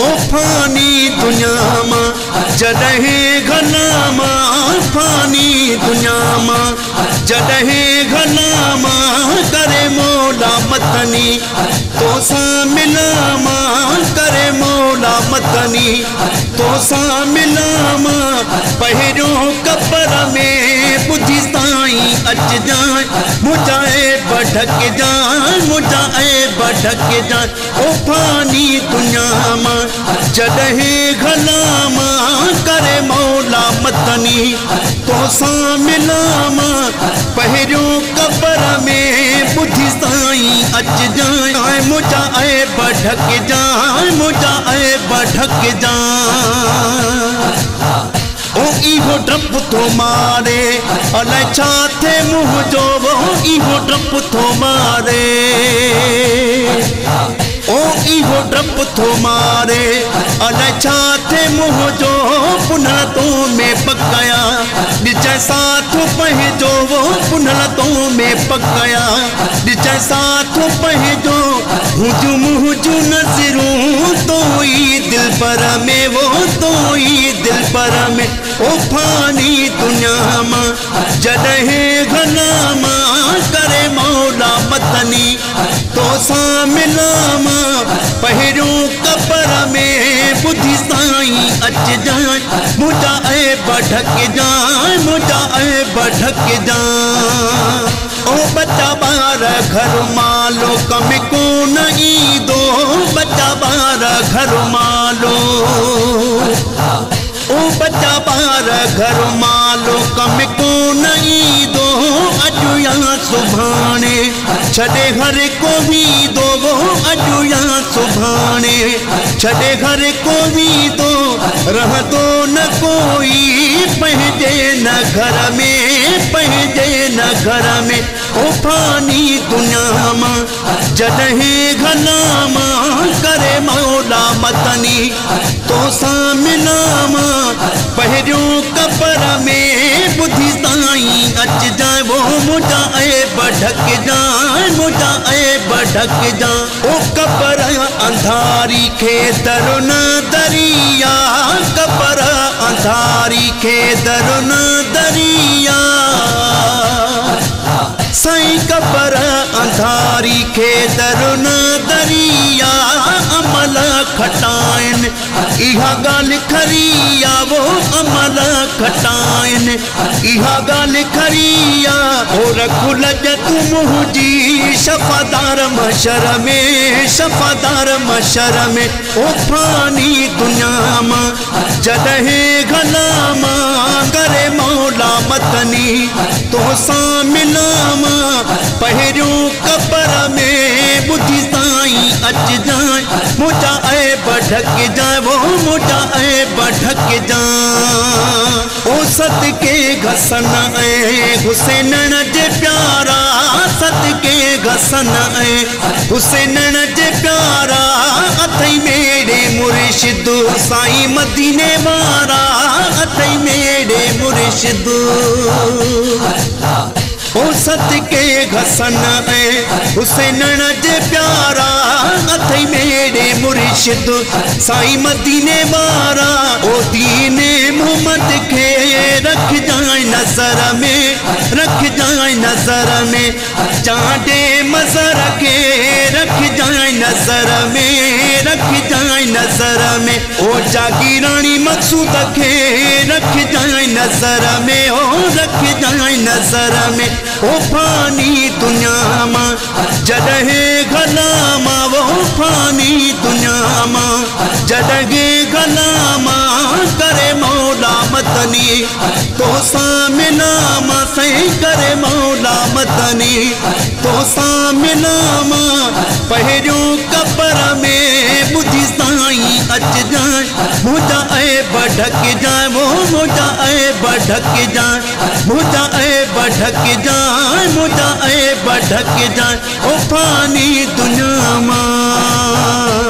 ओ फानी दुनिया मां जॾहिं घनामा फानी दुनिया मां जॾहिं घनामा करे मौला मतनी तोसां मिलामा करे मौला मतनी तोसां मिलामा पहिरियों कबर में बुद्धि साईं अच जाए मुझाए बढक जाए मुझाए बढक जाए ओ फानी दुनिया मां जॾहिं घनामा करे मौला मतनी तोसां मिलामा पहिरियों कबर में बुद्धि साईं अच जाए मुझाए बढक जाए मुझाए बढक जाए ओ इहो डप थो मारे अलाए छा थे मुंह जो वो इहो डप थो मारे ओ इहो डप थो मारे अलाए छा थे मुंह जो पुनः तो में पकाया ॾिजां साथ पंहिंजो वो पुनः तो में पकाया ॾिजां साथ पंहिंजो हुजूं मुंहिंजूं नज़रूं तो ई दिल पर में वो तो ई दिल पर में ओ फानी दुनिया मां जॾहिं घनामा करे मौला मतनी तोसां मिलामा पहिरियों कबर में बुद्धि साईं अच जाए मुझाए बढक जाए मुझाए बढक जाए ओ बच्चा बार घर मालो कम को नहीं दो बच्चा बार घर मालो ओ बच्चा बार घर मालो कम को नहीं दो अजु या सुभाणे छड़े घर को भी दो वो अजु या सुभाणे छड़े घर को भी दो रह दो न कोई पंहिंजे न घर में पंहिंजे न घर में ओ फानी दुनिया मां जॾहिं घनामा करे मौला मतनी तोसां मिलामा पहिरियों कबर में बुद्धि साईं अच जाए वो मुझाए बढक जाए मुझाए बढक जाए ओ कबर अंधारी खे दरो न दरिया कबर अंधारी खे दरो न दरिया साईं कबर अंधारी खे दरो न दरिया अमल खटाइन इहा ॻाल्हि खरिया वो अमल खटाइन इहा ॻाल्हि खरिया ओ रखु लज तू मुंहिंजी शफ़ादार मशर में शफ़ादार मशर में ओ फानी दुनिया मां जॾहिं घनामा करे मौला मतनी तोसां मिलामा पहिरियों कबर में बुद्धि साईं अच जाए मुझाए बढक जाए वो मुझाए बढक जाए ओ सदके घसन हुसैनन जे प्यारा सदके घसन हुसैनन जे प्यारा अथई मेरे मुर्शिद साईं मदीने वारा अथई मेरे मुर्शिद ओ सदके घसन हुसैनन जे प्यारा अथई मेरे मुर्शिद साईं मदीने वारा ओ दीने मोहम्मद खे रख जाए नजर में रख जाए नजर में चांडे मजर के रख जाए नजर में रख जाए नजर में ओ जागीरानी मकसूद के रख जाए नजर में ओ रख जाए नजर में ओ फानी दुनिया मां जॾहिं घनामा वो फानी दुनिया मां जॾहिं घनामा करे मौला मतनी तोसां मिलामा सही करे मौला मतनी तोसां मिलामा पहिरियों कबर में बुद्धि साईं अच जाए मुझाए बढक जाए वो मुझाए बढक जाए मुझाए बढक जाए मुझाए बढक जाए ओ फानी दुनिया मां